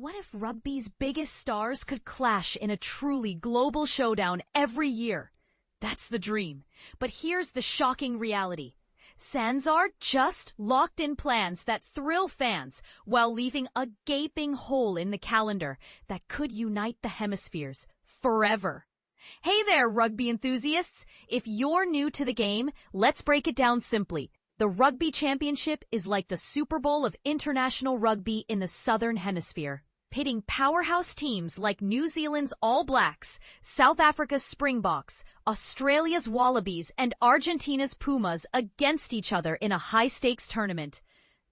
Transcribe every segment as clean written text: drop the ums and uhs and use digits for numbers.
What if rugby's biggest stars could clash in a truly global showdown every year? That's the dream. But here's the shocking reality. SANZAAR just locked in plans that thrill fans while leaving a gaping hole in the calendar that could unite the hemispheres forever. Hey there, rugby enthusiasts! If you're new to the game, let's break it down simply. The Rugby Championship is like the Super Bowl of international rugby in the Southern Hemisphere, pitting powerhouse teams like New Zealand's All Blacks, South Africa's Springboks, Australia's Wallabies, and Argentina's Pumas against each other in a high-stakes tournament.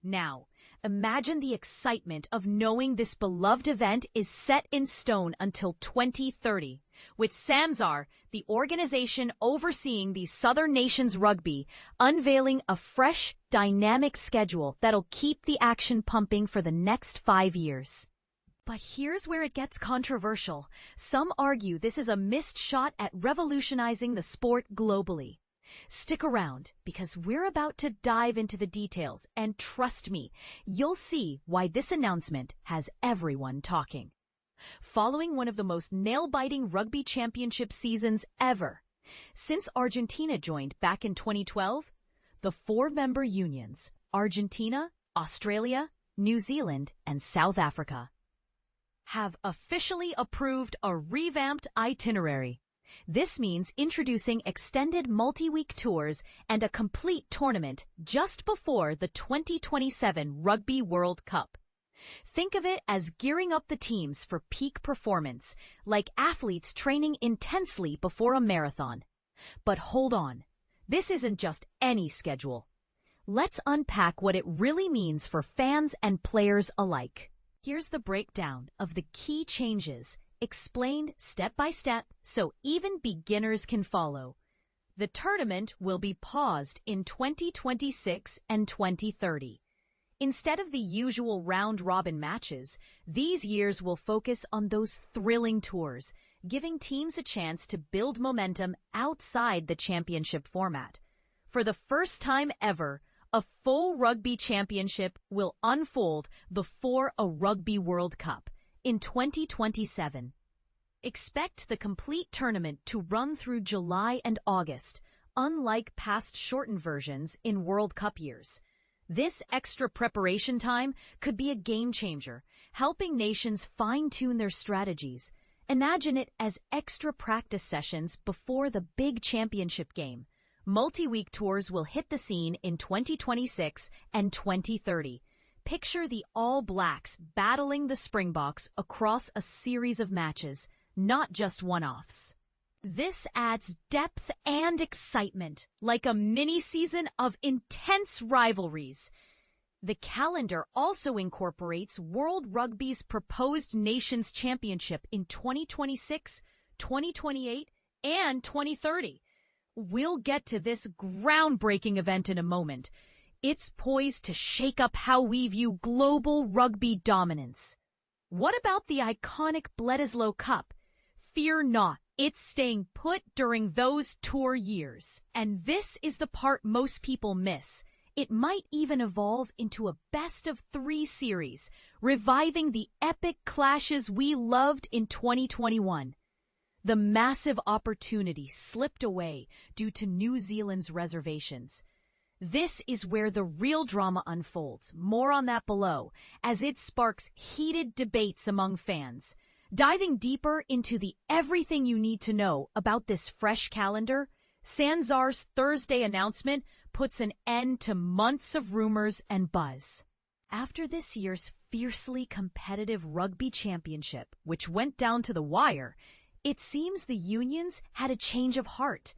Now, imagine the excitement of knowing this beloved event is set in stone until 2030, with SANZAAR, the organization overseeing the Southern Nations rugby, unveiling a fresh, dynamic schedule that'll keep the action pumping for the next 5 years. But here's where it gets controversial. Some argue this is a missed shot at revolutionizing the sport globally. Stick around, because we're about to dive into the details, and trust me, you'll see why this announcement has everyone talking. Following one of the most nail-biting rugby championship seasons ever, since Argentina joined back in 2012, the 4 member unions, Argentina, Australia, New Zealand, and South Africa, have officially approved a revamped itinerary. This means introducing extended multi-week tours and a complete tournament just before the 2027 Rugby World Cup. Think of it as gearing up the teams for peak performance, like athletes training intensely before a marathon. But hold on, this isn't just any schedule. Let's unpack what it really means for fans and players alike. Here's the breakdown of the key changes, explained step by step so even beginners can follow. The tournament will be paused in 2026 and 2030. Instead of the usual round-robin matches, these years will focus on those thrilling tours, giving teams a chance to build momentum outside the championship format. For the first time ever, a full Rugby Championship will unfold before a Rugby World Cup in 2027. Expect the complete tournament to run through July and August, unlike past shortened versions in World Cup years. This extra preparation time could be a game changer, helping nations fine-tune their strategies. Imagine it as extra practice sessions before the big championship game. Multi-week tours will hit the scene in 2026 and 2030. Picture the All Blacks battling the Springboks across a series of matches, not just one-offs. This adds depth and excitement, like a mini-season of intense rivalries. The calendar also incorporates World Rugby's proposed Nations Championship in 2026, 2028, and 2030. We'll get to this groundbreaking event in a moment. It's poised to shake up how we view global rugby dominance. What about the iconic Bledisloe Cup? Fear not, it's staying put during those tour years. And this is the part most people miss. It might even evolve into a best-of-3 series, reviving the epic clashes we loved in 2021. The massive opportunity slipped away due to New Zealand's reservations. This is where the real drama unfolds, more on that below, as it sparks heated debates among fans. Diving deeper into the everything you need to know about this fresh calendar, SANZAAR's Thursday announcement puts an end to months of rumors and buzz. After this year's fiercely competitive Rugby Championship, which went down to the wire, it seems the unions had a change of heart.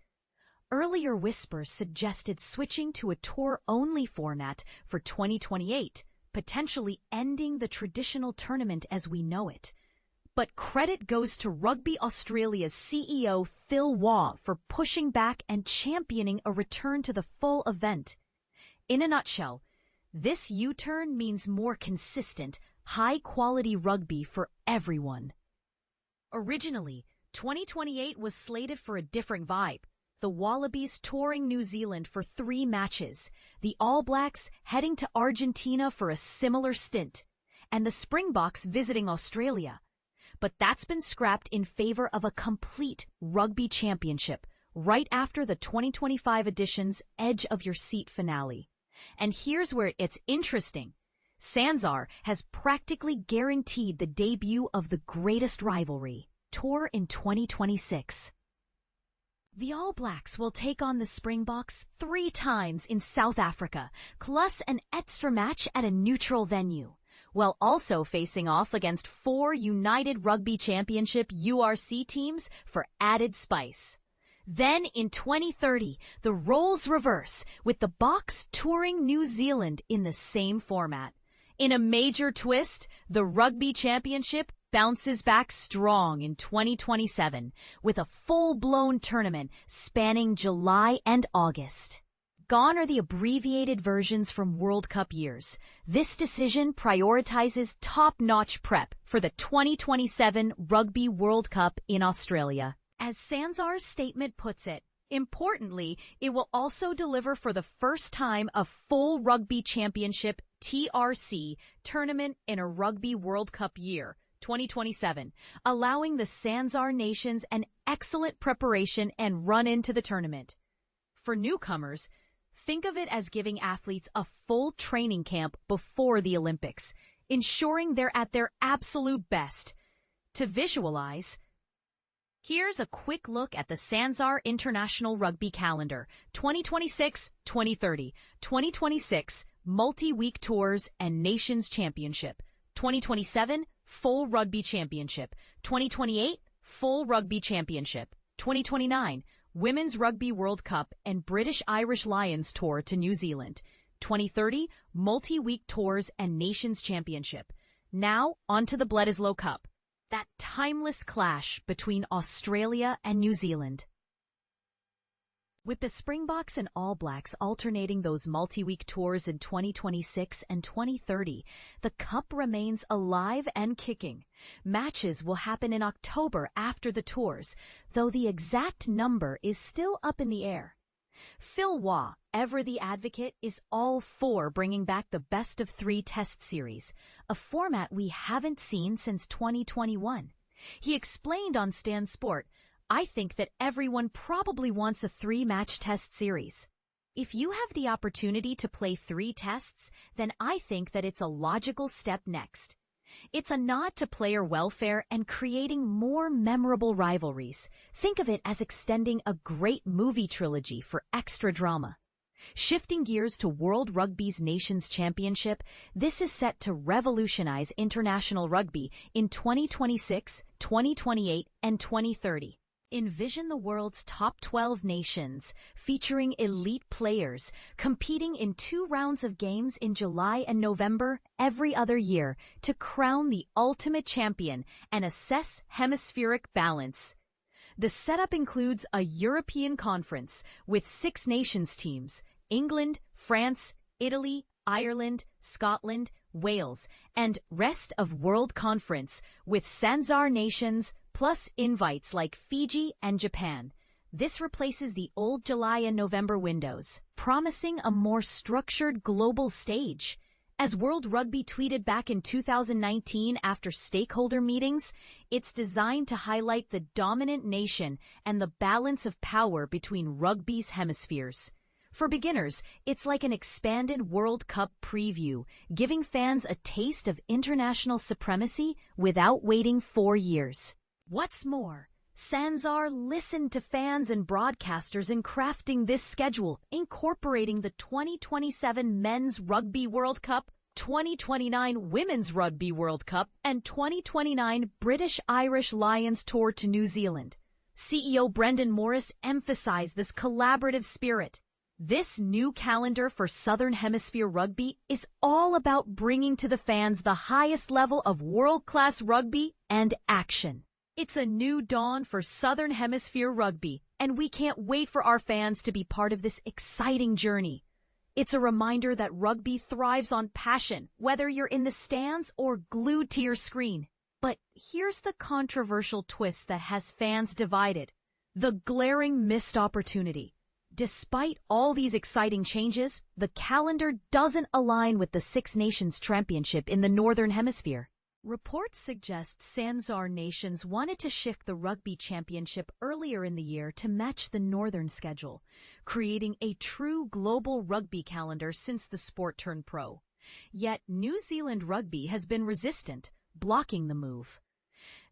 Earlier whispers suggested switching to a tour-only format for 2028, potentially ending the traditional tournament as we know it. But credit goes to Rugby Australia's CEO Phil Waugh for pushing back and championing a return to the full event. In a nutshell, this U-turn means more consistent, high-quality rugby for everyone. Originally, 2028 was slated for a different vibe. The Wallabies touring New Zealand for 3 matches, the All Blacks heading to Argentina for a similar stint, and the Springboks visiting Australia. But that's been scrapped in favor of a complete Rugby Championship right after the 2025 edition's Edge of Your Seat finale. And here's where it's interesting. SANZAAR has practically guaranteed the debut of the greatest rivalry, Tour in 2026. The All Blacks will take on the Springboks 3 times in South Africa, plus an extra match at a neutral venue, while also facing off against 4 United Rugby Championship URC teams for added spice. Then in 2030, the roles reverse, with the Boks touring New Zealand in the same format. In a major twist, the Rugby Championship bounces back strong in 2027, with a full-blown tournament spanning July and August. Gone are the abbreviated versions from World Cup years. This decision prioritizes top-notch prep for the 2027 Rugby World Cup in Australia. As SANZAAR's statement puts it, importantly, it will also deliver for the first time a full Rugby Championship (TRC) tournament in a Rugby World Cup year, 2027, allowing the SANZAAR nations an excellent preparation and run into the tournament. For newcomers, think of it as giving athletes a full training camp before the Olympics, ensuring they're at their absolute best. To visualize, here's a quick look at the SANZAAR International Rugby Calendar, 2026-2030, 2026 Multi-Week Tours and Nations Championship, 2027 Full Rugby Championship, 2028 Full Rugby Championship, 2029 Women's Rugby World Cup and British Irish Lions Tour to New Zealand, 2030 Multi-Week Tours and Nations Championship. Now on to the Bledisloe Cup, that timeless clash between Australia and New Zealand. With the Springboks and All Blacks alternating those multi-week tours in 2026 and 2030, the Cup remains alive and kicking. Matches will happen in October after the tours, though the exact number is still up in the air. Phil Waugh, ever the advocate, is all for bringing back the best-of-3 test series, a format we haven't seen since 2021. He explained on Stan Sport, "I think that everyone probably wants a 3-match test series. If you have the opportunity to play 3 tests, then I think that it's a logical step next. It's a nod to player welfare and creating more memorable rivalries. Think of it as extending a great movie trilogy for extra drama." Shifting gears to World Rugby's Nations Championship, this is set to revolutionize international rugby in 2026, 2028, and 2030. Envision the world's top 12 nations, featuring elite players, competing in 2 rounds of games in July and November every other year to crown the ultimate champion and assess hemispheric balance. The setup includes a European conference with 6 nations teams: England, France, Italy, Ireland, Scotland, Wales, and rest of world conference with SANZAAR nations plus invites like Fiji and Japan. This replaces the old July and November windows, promising a more structured global stage. As World Rugby tweeted back in 2019 after stakeholder meetings, it's designed to highlight the dominant nation and the balance of power between rugby's hemispheres. For beginners, it's like an expanded World Cup preview, giving fans a taste of international supremacy without waiting 4 years. What's more, SANZAAR listened to fans and broadcasters in crafting this schedule, incorporating the 2027 Men's Rugby World Cup, 2029 Women's Rugby World Cup, and 2029 British Irish Lions Tour to New Zealand. CEO Brendan Morris emphasized this collaborative spirit. This new calendar for Southern Hemisphere rugby is all about bringing to the fans the highest level of world-class rugby and action. It's a new dawn for Southern Hemisphere rugby, and we can't wait for our fans to be part of this exciting journey. It's a reminder that rugby thrives on passion, whether you're in the stands or glued to your screen. But here's the controversial twist that has fans divided: the glaring missed opportunity. Despite all these exciting changes, the calendar doesn't align with the Six Nations Championship in the Northern Hemisphere. Reports suggest SANZAAR nations wanted to shift the Rugby Championship earlier in the year to match the Northern schedule, creating a true global rugby calendar since the sport turned pro. Yet New Zealand Rugby has been resistant, blocking the move.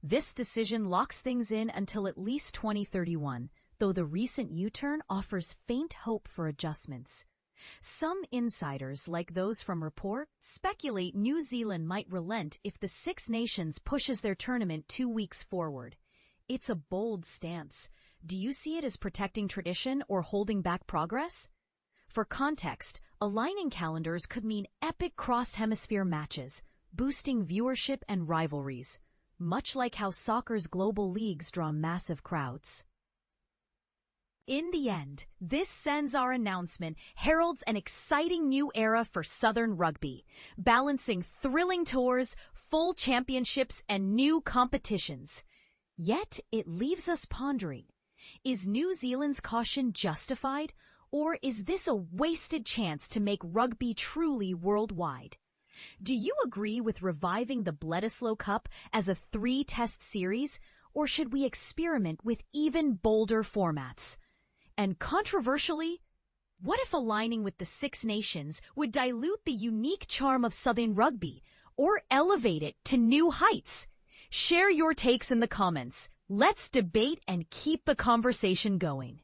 This decision locks things in until at least 2031, though the recent U-turn offers faint hope for adjustments. Some insiders, like those from Report, speculate New Zealand might relent if the Six Nations pushes their tournament 2 weeks forward. It's a bold stance. Do you see it as protecting tradition or holding back progress? For context, aligning calendars could mean epic cross-hemisphere matches, boosting viewership and rivalries, much like how soccer's global leagues draw massive crowds. In the end, this SANZAAR announcement heralds an exciting new era for Southern rugby, balancing thrilling tours, full championships, and new competitions. Yet it leaves us pondering, is New Zealand's caution justified, or is this a wasted chance to make rugby truly worldwide? Do you agree with reviving the Bledisloe Cup as a 3-test series, or should we experiment with even bolder formats? And controversially, what if aligning with the Six Nations would dilute the unique charm of Southern rugby or elevate it to new heights? Share your takes in the comments. Let's debate and keep the conversation going.